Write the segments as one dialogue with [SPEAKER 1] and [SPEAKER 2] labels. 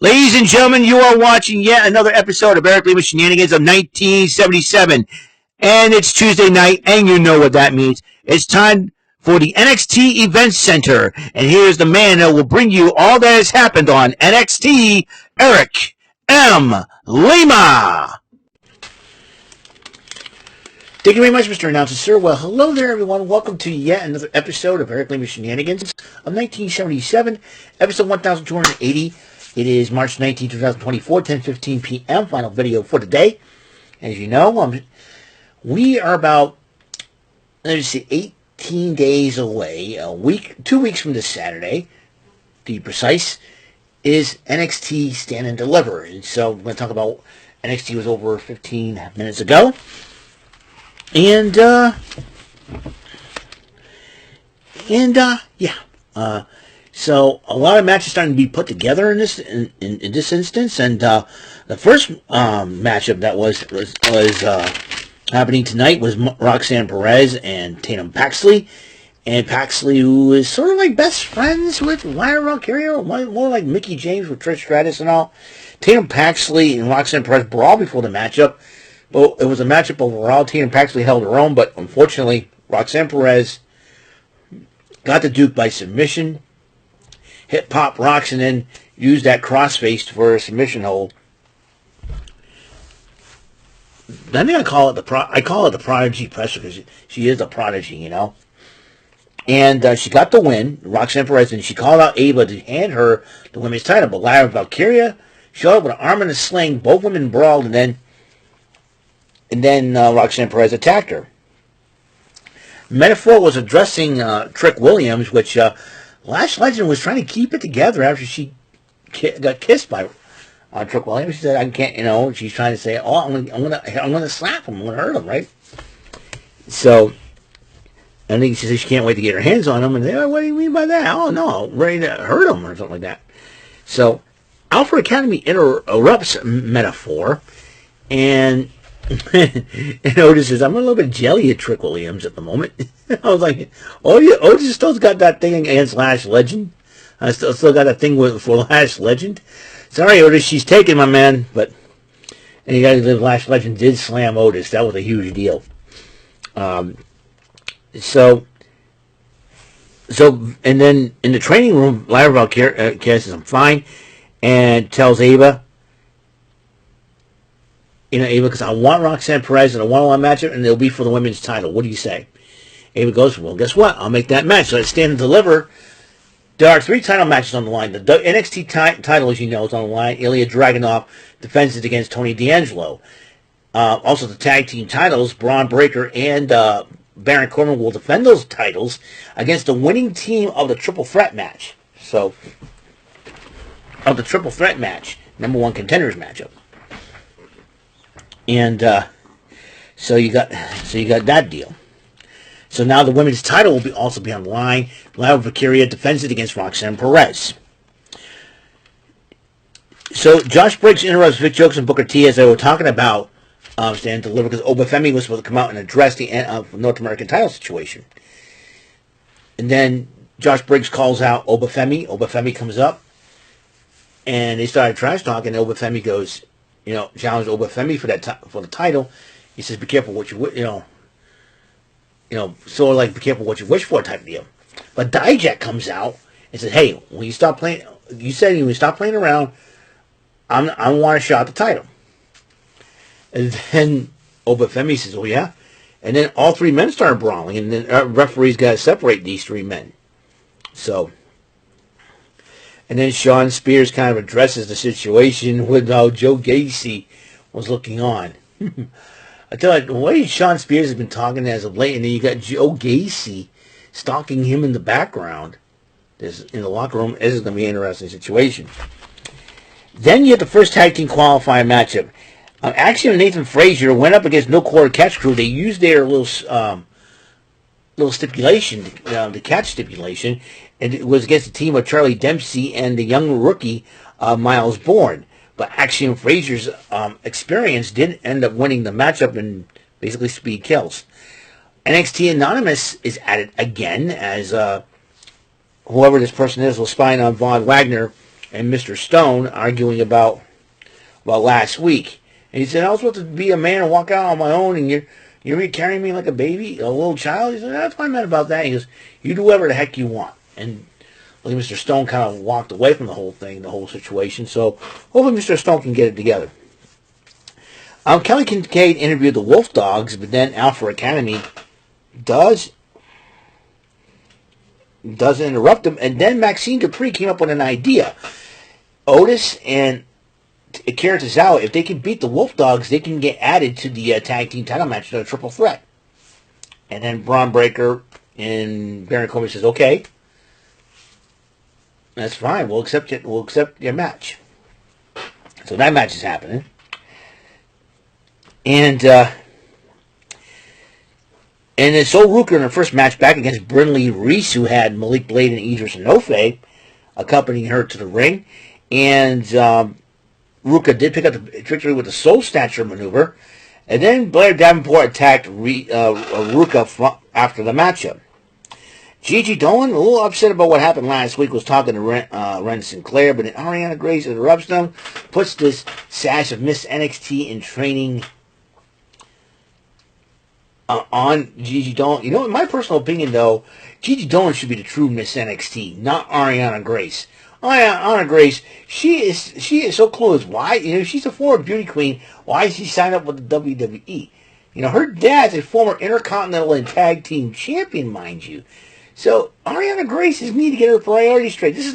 [SPEAKER 1] Ladies and gentlemen, you are watching yet another episode of Lima Shenanigans of 1977. And it's Tuesday night, and you know what that means. It's time for the NXT Event Center. And here's the man that will bring you all that has happened on NXT, Eric M. Lima. Thank you very much, Mr. Announcer, sir. Well, hello there, everyone. Welcome to yet another episode of Eric Lima Shenanigans of 1977, episode 1280. It is March 19, 2024, 10:15 p.m. Final video for today. As you know, we are about, 18 days away, 2 weeks from this Saturday, to be precise, is NXT Stand and Deliver. And so we're going to talk about NXT was over 15 minutes ago. And, so a lot of matches starting to be put together in this instance, and the first matchup that was happening tonight was Roxanne Perez and Tatum Paxley, and Paxley, who is sort of like best friends with Lyra Valkyria, more like Mickie James with Trish Stratus and all. Tatum Paxley and Roxanne Perez brawl before the matchup. Well, it was a matchup overall. Tatum Paxley held her own, but unfortunately, Roxanne Perez got the Duke by submission, hit Pop Rocks, and then used that crossface for a submission hold. I think I call it the Prodigy Presser, because she is a prodigy, you know. And she got the win, Roxanne Perez, and she called out Ava to hand her the women's title. But Lyra Valkyria showed up with an arm and a sling. Both women brawled, and then Roxanne Perez attacked her. Metaphor was addressing Trick Williams, which Lash Legend was trying to keep it together after she got kissed by Trick Williams. She said, "I can't," you know. She's trying to say, "Oh, I'm gonna slap him. I'm gonna hurt him," right? So, I think she said she can't wait to get her hands on him. And they, "Oh, what do you mean by that?" "Oh no, I'm ready to hurt him," or something like that. So, Alpha Academy interrupts Metaphor, and Otis says, "I'm a little bit jelly at Trick Williams at the moment." I was like, Otis still got that thing against Lash Legend. I still got that thing for Lash Legend. Sorry, Otis, she's taken, my man. But and you got to live. Lash Legend did slam Otis. That was a huge deal. So and then in the training room, Lyra Valkyria says, "I'm fine," and tells Ava, Ava, because I want Roxanne Perez in a one-on-one matchup, and it'll be for the women's title. What do you say? Ava goes, "Well, guess what? I'll make that match." So let's Stand and Deliver. There are 3 title matches on the line. The NXT title, as you know, is on the line. Ilya Dragunov defends it against Tony D'Angelo. Also, the tag team titles, Braun Breaker and Baron Corbin will defend those titles against the winning team of the Triple Threat match. So, of the Triple Threat match, number 1 contenders matchup. And so you got that deal. So now the women's title will also be on the line. Lyra Valkyria defends it against Roxanne Perez. So Josh Briggs interrupts Vic Jokes and Booker T as they were talking about Stand and Deliver, because Obafemi was supposed to come out and address the North American title situation. And then Josh Briggs calls out Obafemi. Obafemi comes up, and they started trash talking. Obafemi goes, challenged Obafemi for the title. He says, "Be careful what you sort of like be careful what you wish for" type of deal. But Dijak comes out and says, "Hey, when you stop playing, you said when you stop playing around, I want a shot at the title." And then Obafemi says, "Oh yeah," and then all 3 men start brawling, and then referees got to separate these 3 men. So. And then Sean Spears kind of addresses the situation with how Joe Gacy was looking on. I tell you, the way Sean Spears has been talking as of late, and then you got Joe Gacy stalking him in the background in the locker room. This is going to be an interesting situation. Then you have the first tag team qualifying matchup. Axiom and Nathan Frazier went up against No Quarter Catch Crew. They used their little stipulation, the catch stipulation, and it was against the team of Charlie Dempsey and the young rookie Miles Bourne. But Axiom Frazier's experience did end up winning the matchup in basically speed kills. NXT Anonymous is at it again as whoever this person is was spying on Von Wagner and Mr. Stone arguing about last week. And he said, I was supposed to be a man and walk out on my own, and you're carrying me like a baby, a little child? He said, that's what I meant about that. He goes, you do whatever the heck you want. And Mr. Stone kind of walked away from the whole thing, the whole situation. So hopefully Mr. Stone can get it together. Kelly Kincaid interviewed the Wolf Dogs, but then Alpha Academy does interrupt him. And then Maxine Dupree came up with an idea. Otis and Akira Tozawa, if they can beat the Wolf Dogs, they can get added to the tag team title match, the triple threat. And then Braun Breaker and Baron Corbin says, okay, that's fine. We'll accept it. We'll accept your match. So that match is happening. And then Sol Ruker in her first match back against Brynlee Reese, who had Malik Blade and Idris Enofe accompanying her to the ring. And Ruka did pick up the victory with the Soul Snatcher maneuver. And then Blair Davenport attacked Ruka after the matchup. Gigi Dolan, a little upset about what happened last week, was talking to Ren Sinclair, but then Ariana Grace interrupts them, puts this sash of Miss NXT in training on Gigi Dolan. You know, in my personal opinion, though, Gigi Dolan should be the true Miss NXT, not Ariana Grace. Ariana Grace, she is so clueless. Why? You know, she's a former beauty queen. Why did she sign up with the WWE? You know, her dad's a former Intercontinental and Tag Team Champion, mind you. So Ariana Grace need to get her priorities straight. This is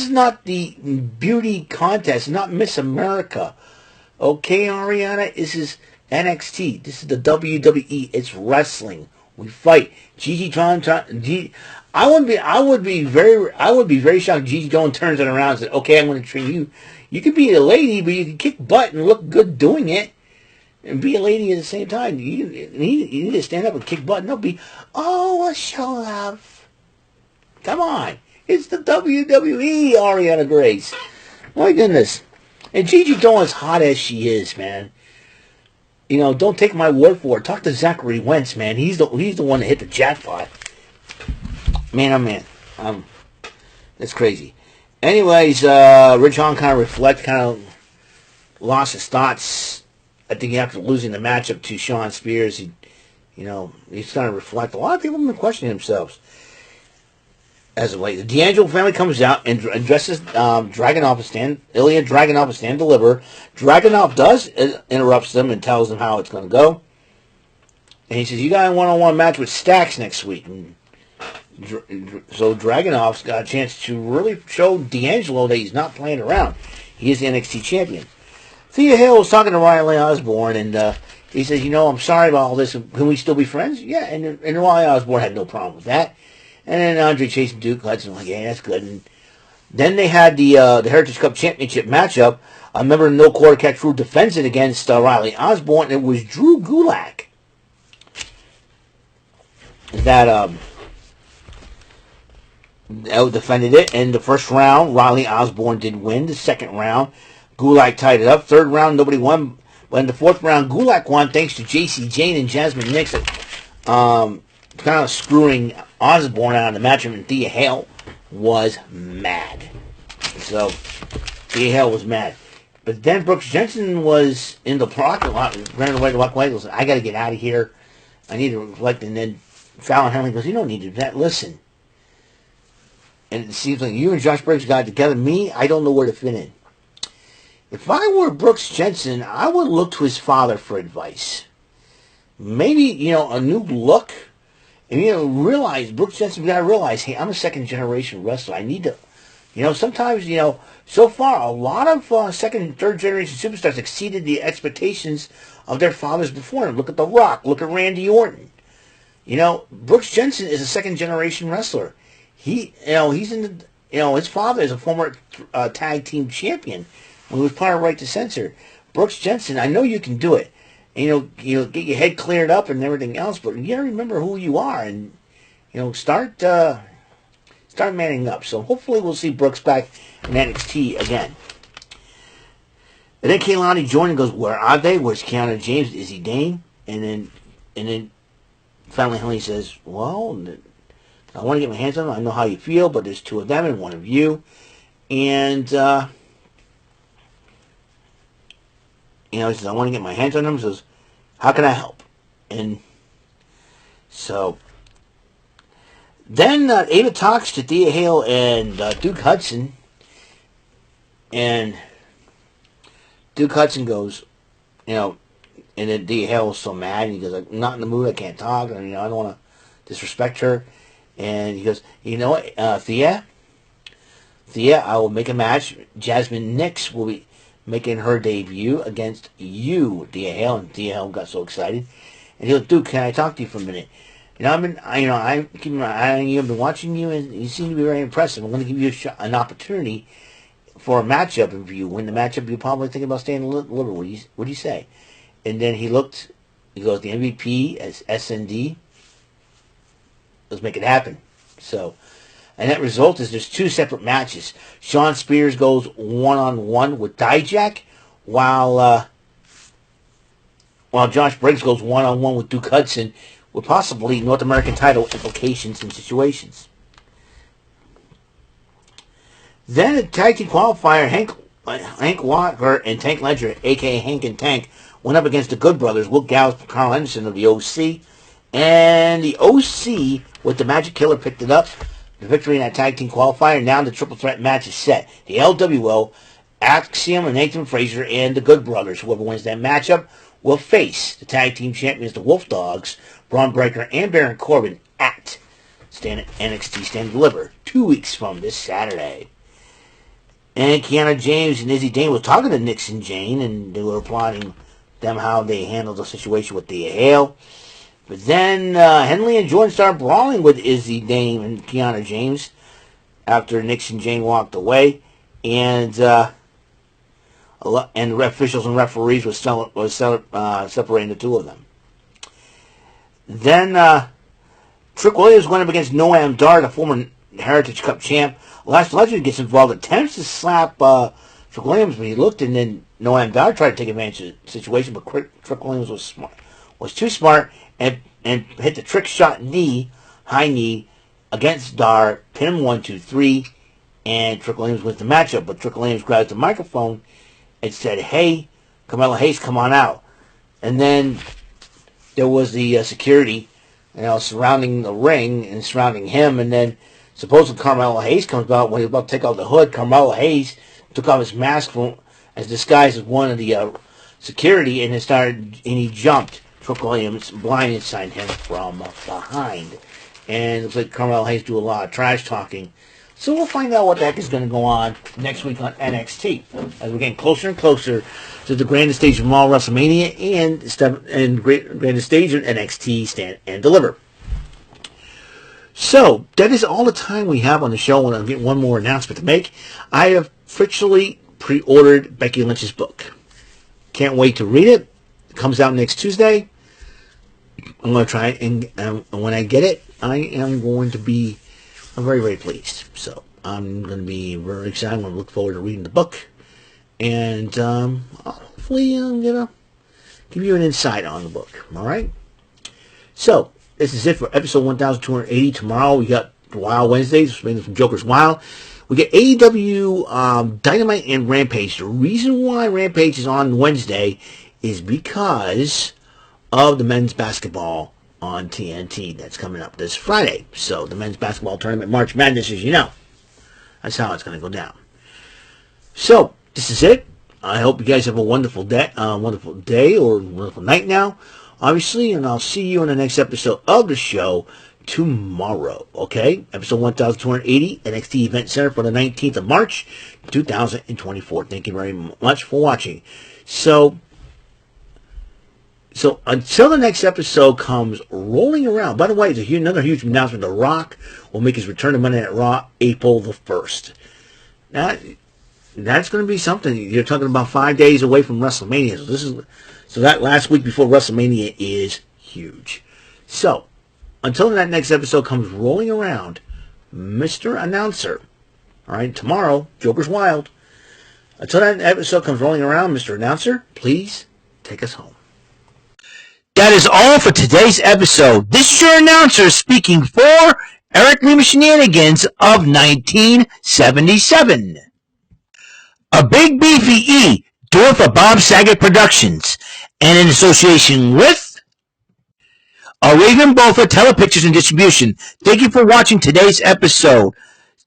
[SPEAKER 1] not the beauty contest, not Miss America. Okay, Ariana, this is NXT. This is the WWE. It's wrestling. We fight. I would be very shocked if Gigi Dolan turns it around and says, okay, I'm going to train you. You can be a lady, but you can kick butt and look good doing it. And be a lady at the same time. You need to stand up and kick butt. And don't be, oh, show love. Come on. It's the WWE, Ariana Grace. My goodness. And Gigi Dolan's hot as she is, man. You know, don't take my word for it. Talk to Zachary Wentz, man. He's the one that hit the jackpot. Man, oh man. That's crazy. Anyways, Rich Holland kind of lost his thoughts. I think after losing the matchup to Shawn Spears, he's trying to reflect. A lot of people have been questioning themselves as of late. The D'Angelo family comes out and addresses Dragunov and stand. Ilya Dragunov and stand deliver. Dragunov does interrupts them and tells them how it's going to go. And he says, you got a one-on-one match with Stax next week. And so Dragunov's got a chance to really show D'Angelo that he's not playing around. He is the NXT champion. Thea Hale was talking to Riley Osborne, and he says, I'm sorry about all this. Can we still be friends? Yeah, and Riley Osborne had no problem with that. And then Andre Chase and Duke Hudson were like, yeah, that's good. And then they had the Heritage Cup Championship matchup. I remember No Quarter Catch Drew defends it against Riley Osborne, and it was Drew Gulak that defended it. In the first round, Riley Osborne did win. The second round, Gulak tied it up. Third round, nobody won. But in the fourth round, Gulak won thanks to J.C. Jane and Jasmine Nixon kind of screwing Osborne out of the matchup, and Thea Hale was mad. So, Thea Hale was mad. But then Brooks Jensen was in the parking lot, running away to walk away. He goes, I got to get out of here. I need to reflect. And then Fallon Henley goes, you don't need to do that. Listen. And it seems like you and Josh Briggs got together. Me, I don't know where to fit in. If I were Brooks Jensen, I would look to his father for advice. Maybe, a new look. And, realize, Brooks Jensen, got to realize, hey, I'm a second-generation wrestler. I need to, sometimes, so far, a lot of second and third-generation superstars exceeded the expectations of their fathers before them. Look at The Rock. Look at Randy Orton. Brooks Jensen is a second-generation wrestler. He's in the, his father is a former tag team champion when he was part of Right to Censor. Brooks Jensen, I know you can do it. And, get your head cleared up and everything else, but you gotta remember who you are and, start manning up. So hopefully we'll see Brooks back in NXT again. And then Kaylani joined and goes, where are they? Where's Kiana James? Is he Dane? And then Fallon Henley says, well, I want to get my hands on them. I know how you feel, but there's two of them and one of you. And, he says, I want to get my hands on him. He says, how can I help? And so then Ada talks to Thea Hale and Duke Hudson. And Duke Hudson goes, and then Thea Hale was so mad. And he goes, I'm not in the mood. I can't talk. And, I don't want to disrespect her. And he goes, you know what, Thea, I will make a match. Jasmine Nix will be making her debut against you, Thea Hale. And Thea Hale got so excited. And he goes, Duke, can I talk to you for a minute? I'm keeping my eye on you. I've been watching you, and you seem to be very impressive. I'm going to give you an opportunity for a matchup. If you win the matchup, you're probably thinking about staying delivered. What do you say? And then he goes, the MVP as SND. Let's make it happen. So, and that result is there's two separate matches. Sean Spears goes one-on-one with Dijak, while Josh Briggs goes one-on-one with Duke Hudson, with possibly North American title implications and situations. Then a tag team qualifier, Hank Walker and Tank Ledger, a.k.a. Hank and Tank, went up against the Good Brothers, Will Gallows and Carl Anderson of the OC. And the OC, with the Magic Killer, picked it up. The victory in that tag team qualifier. Now the triple threat match is set. The LWO, Axiom and Nathan Frazier, and the Good Brothers. Whoever wins that matchup will face the tag team champions, the Wolf Dogs, Braun Breaker, and Baron Corbin at NXT Stand and Deliver 2 weeks from this Saturday. And Kiana James and Izzy Dane were talking to Nix and Jane, and they were applauding them how they handled the situation with Thea Hale. But then Henley and Jordan started brawling with Izzy Dane and Kiana James after Nix and Jane walked away, and officials and referees was separating the two of them. Then Trick Williams went up against Noam Dar, the former Heritage Cup champ. Last Legend gets involved, attempts to slap Trick Williams, but he looked, and then Noam Dar tried to take advantage of the situation, but Trick Williams was too smart and hit the trick shot high knee against Dar, pin him 1, 2, 3, and Trick Williams wins the matchup. But Trick Williams grabs the microphone and said, "Hey, Carmelo Hayes, come on out." And then there was the security, surrounding the ring and surrounding him. And then supposedly Carmelo Hayes comes out. When he was about to take off the hood, Carmelo Hayes took off his mask as disguised as one of the security, and he jumped Trick Williams, blindsided him from behind. And it looks like Carmelo Hayes do a lot of trash talking. So we'll find out what the heck is going to go on next week on NXT as we're getting closer and closer to the grandest stage of all, WrestleMania, and grandest stage of NXT Stand and Deliver. So that is all the time we have on the show, and I'll get one more announcement to make. I have officially pre-ordered Becky Lynch's book. Can't wait to read it. It comes out next Tuesday. I'm going to try it, and when I get it, I am going to be very, very pleased. So I'm going to be very excited. I'm going to look forward to reading the book, and hopefully I'm going to give you an insight on the book. All right? So this is it for episode 1280. Tomorrow we got Wild Wednesdays, from Joker's Wild. We get AEW Dynamite and Rampage. The reason why Rampage is on Wednesday is because of the men's basketball on TNT that's coming up this Friday. So the men's basketball tournament, March Madness, as you know. That's how it's going to go down. So this is it. I hope you guys have a wonderful day or wonderful night now, obviously, and I'll see you in the next episode of the show tomorrow. Okay, episode 1280, NXT Event Center for the 19th of March, 2024. Thank you very much for watching. So until the next episode comes rolling around. By the way, there's another huge announcement. The Rock will make his return to Monday Night Raw April the 1st. That's going to be something. You're talking about 5 days away from WrestleMania. So that last week before WrestleMania is huge. So until that next episode comes rolling around, Mr. Announcer, all right, tomorrow, Joker's Wild. Until that episode comes rolling around, Mr. Announcer, please take us home. That is all for today's episode. This is your announcer speaking for Eric Lima Shenanigans of 1977. A Big Beefy E, doing for Bob Saget Productions, and in association with Raven Bowfer Telepictures and Distribution. Thank you for watching today's episode.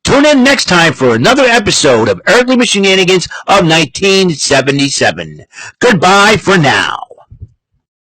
[SPEAKER 1] Tune in next time for another episode of Earthly Shenanigans of 1977. Goodbye for now.